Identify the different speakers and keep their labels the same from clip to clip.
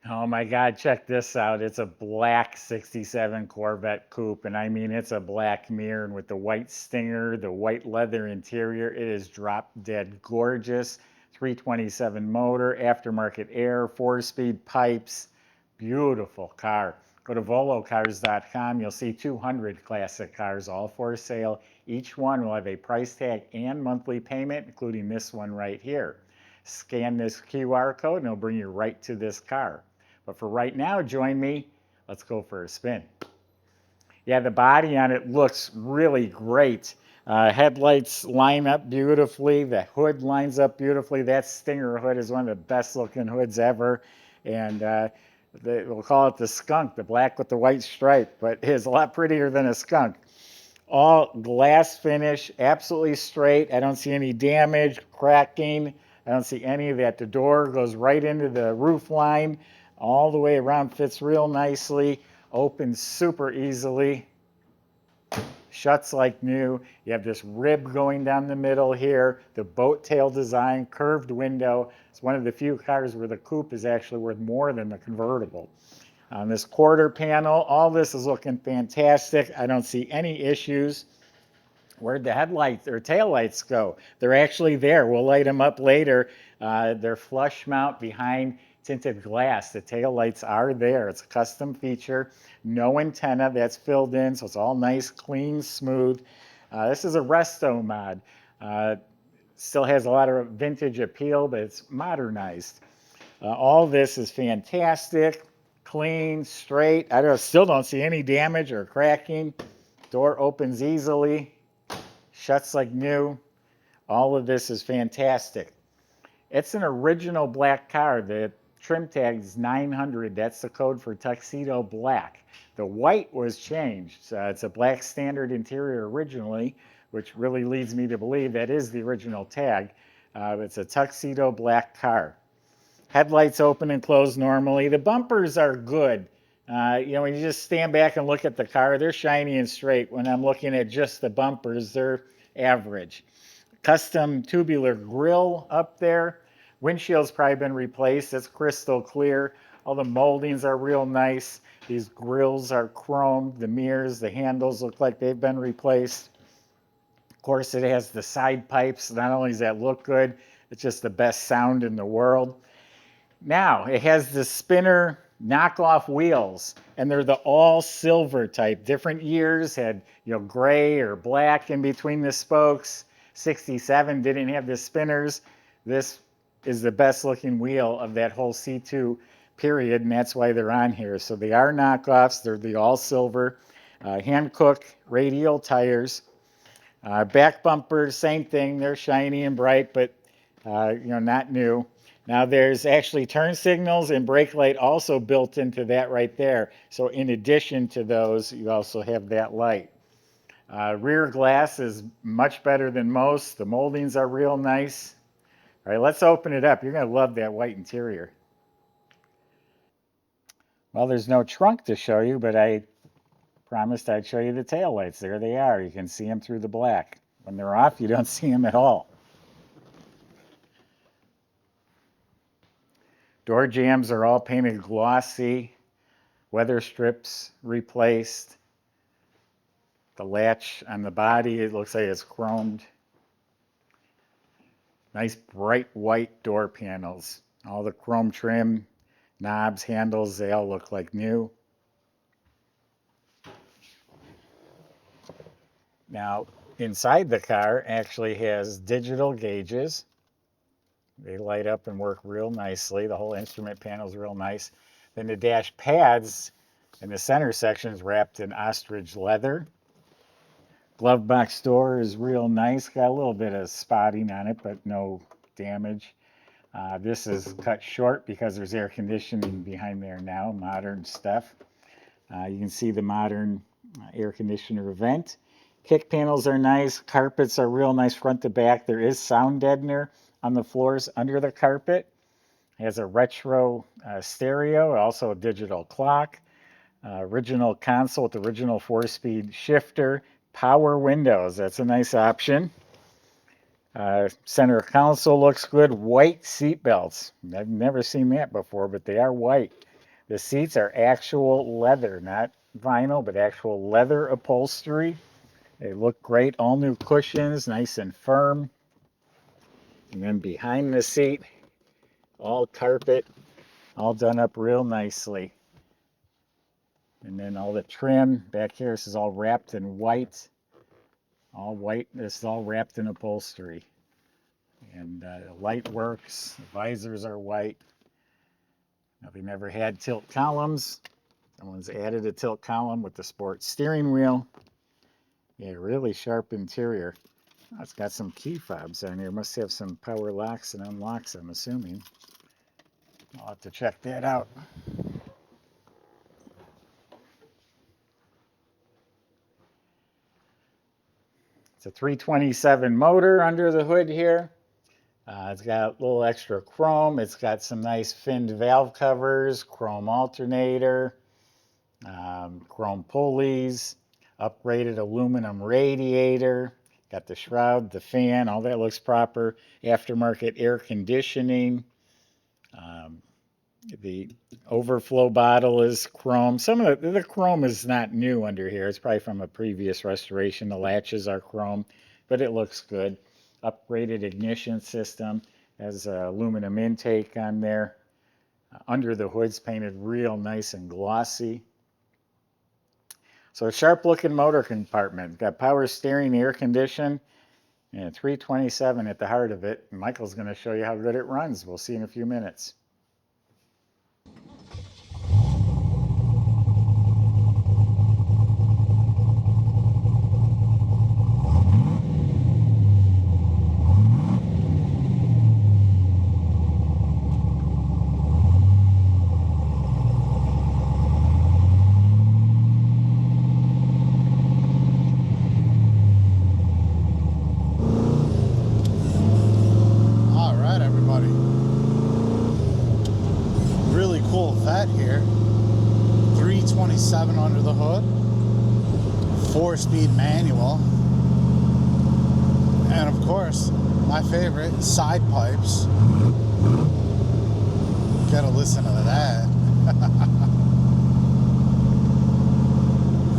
Speaker 1: Oh my God, check this out. It's a black 67 Corvette coupe, and I mean it's a black mirror and with the white stinger, the white leather interior. It is drop dead gorgeous. 327 motor, aftermarket air, 4-speed pipes. Beautiful car. Go to volocars.com. You'll see 200 classic cars, all for sale. Each one will have a price tag and monthly payment, including this one right here. Scan this QR code and it'll bring you right to this car. But for right now, join me. Let's go for a spin. Yeah, the body on it looks really great. Headlights line up beautifully. The hood lines up beautifully. That Stinger hood is one of the best looking hoods ever. And we'll call it the skunk, the black with the white stripe, but it is a lot prettier than a skunk. All glass finish, absolutely straight. I don't see any damage, cracking. I don't see any of that. The door goes right into the roof line, all the way around, fits real nicely, opens super easily, shuts like new. You have this rib going down the middle here, the boat tail design, curved window. It's one of the few cars where the coupe is actually worth more than the convertible. On this quarter panel, all this is looking fantastic. I don't see any issues. Where'd the headlights or tail lights go? They're actually there. We'll light them up later. They're flush mount behind tinted glass. The tail lights are there. It's a custom feature. No antenna, that's filled in, so it's all nice, clean, smooth. This is a resto mod. Still has a lot of vintage appeal, but it's modernized. All this is fantastic, clean, straight. Still don't see any damage or cracking. Door opens easily, shuts like new. All of this is fantastic. It's an original black car. The trim tag is 900. That's the code for tuxedo black. The white was changed. It's a black standard interior originally, which really leads me to believe that is the original tag. It's a tuxedo black car. Headlights open and close normally. The bumpers are good. When you just stand back and look at the car, they're shiny and straight. When I'm looking at just the bumpers, they're average. Custom tubular grill up there. Windshield's probably been replaced. It's crystal clear. All the moldings are real nice. These grills are chromed. The mirrors, the handles look like they've been replaced. Of course, it has the side pipes. Not only does that look good, it's just the best sound in the world. Now, it has the spinner knockoff wheels, and they're the all silver type. Different years had gray or black in between the spokes. 67 didn't have the spinners. This is the best looking wheel of that whole C2 period, and that's why they're on here. So they are knockoffs. They're the all silver. Hankook radial tires. Back bumpers, same thing. They're shiny and bright, but not new. Now there's actually turn signals and brake light also built into that right there. So in addition to those, you also have that light. Rear glass is much better than most. The moldings are real nice. All right, let's open it up. You're going to love that white interior. Well, there's no trunk to show you, but I promised I'd show you the taillights. There they are. You can see them through the black. When they're off, you don't see them at all. Door jambs are all painted glossy. Weather strips replaced. The latch on the body, it looks like it's chromed. Nice bright white door panels. All the chrome trim, knobs, handles, they all look like new. Now, inside the car actually has digital gauges. They light up and work real nicely. The whole instrument panel is real nice. Then the dash pads in the center section is wrapped in ostrich leather. Glove box door is real nice. Got a little bit of spotting on it, but no damage. This is cut short because there's air conditioning behind there now, modern stuff. You can see the modern air conditioner vent. Kick panels are nice. Carpets are real nice front to back. There is sound deadener on the floors under the carpet. It has a retro stereo, also a digital clock. Original console with original 4-speed shifter. Power windows, that's a nice option. Center console looks good. White seat belts. I've never seen that before, but they are white. The seats are actual leather, not vinyl, but actual leather upholstery. They look great. All new cushions, nice and firm. And then behind the seat, all carpet, all done up real nicely. And then all the trim back here, this is all wrapped in white. All white, this is all wrapped in upholstery. And the light works, the visors are white. Now, they never had tilt columns. Someone's added a tilt column with the sport steering wheel. Yeah, really sharp interior. Oh, it's got some key fobs on here. Must have some power locks and unlocks, I'm assuming. I'll have to check that out. It's a 327 motor under the hood here. It's got a little extra chrome. It's got some nice finned valve covers, chrome alternator, chrome pulleys, upgraded aluminum radiator. Got the shroud, the fan, all that looks proper. Aftermarket air conditioning. The overflow bottle is chrome. Some of the chrome is not new under here. It's probably from a previous restoration. The latches are chrome, but it looks good. Upgraded ignition system. Has aluminum intake on there. Under the hood's painted real nice and glossy. So a sharp looking motor compartment. Got power steering, air condition, and 327 at the heart of it. And Michael's going to show you how good it runs. We'll see in a few minutes.
Speaker 2: Corvette here, 327 under the hood, 4-speed manual, and of course my favorite, side pipes. Gotta listen to that.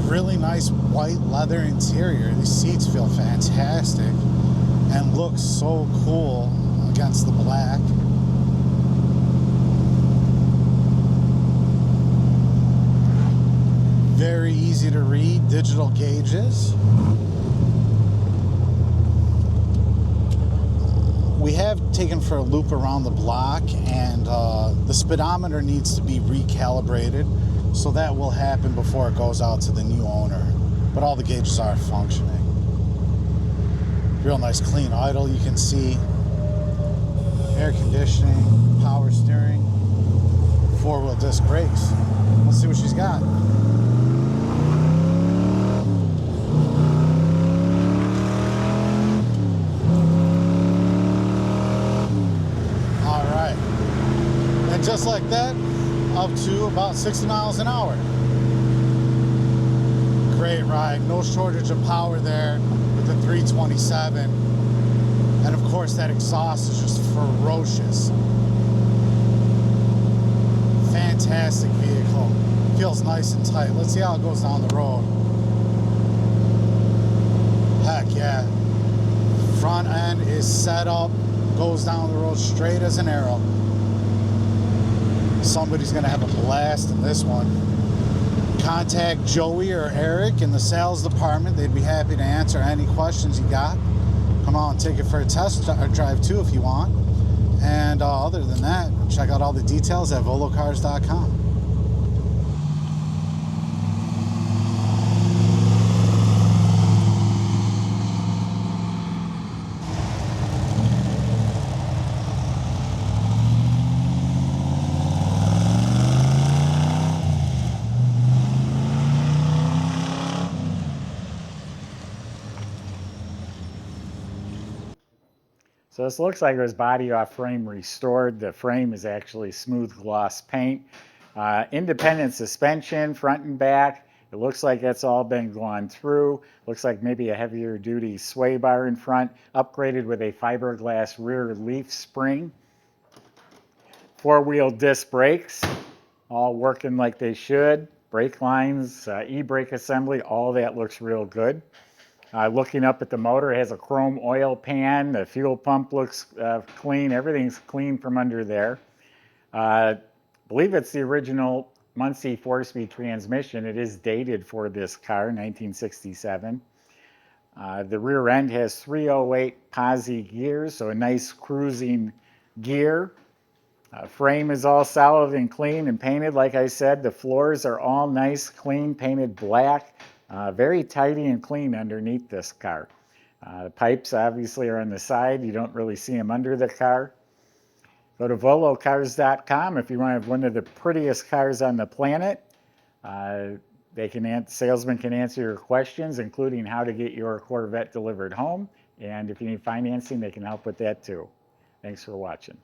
Speaker 2: Really nice white leather interior. These seats feel fantastic and look so cool against the black. Very easy to read, digital gauges. We have taken for a loop around the block, and the speedometer needs to be recalibrated, so that will happen before it goes out to the new owner. But all the gauges are functioning. Real nice clean idle, you can see. Air conditioning, power steering, 4-wheel disc brakes. Let's see what she's got. And just like that, up to about 60 miles an hour. Great ride, no shortage of power there with the 327. And of course that exhaust is just ferocious. Fantastic vehicle. Feels nice and tight. Let's see how it goes down the road. Heck yeah. Front end is set up, goes down the road straight as an arrow. Somebody's going to have a blast in this one. Contact Joey or Eric in the sales department. They'd be happy to answer any questions you got. Come on, take it for a test drive too if you want. And other than that, check out all the details at volocars.com.
Speaker 1: So this looks like it was body off frame restored. The frame is actually smooth gloss paint. Independent suspension, front and back. It looks like that's all been gone through. Looks like maybe a heavier duty sway bar in front. Upgraded with a fiberglass rear leaf spring. 4-wheel disc brakes. all working like they should. Brake lines, e-brake assembly, all that looks real good. Looking up at the motor, it has a chrome oil pan. The fuel pump looks clean. Everything's clean from under there. I believe it's the original Muncie 4-speed transmission. It is dated for this car, 1967. The rear end has 308 posi gears, so a nice cruising gear. Frame is all solid and clean and painted. Like I said, the floors are all nice, clean, painted black. Very tidy and clean underneath this car. The pipes obviously are on the side. You don't really see them under the car. Go to volocars.com if you want to have one of the prettiest cars on the planet. Salesmen can answer your questions, including how to get your Corvette delivered home. And if you need financing, they can help with that too. Thanks for watching.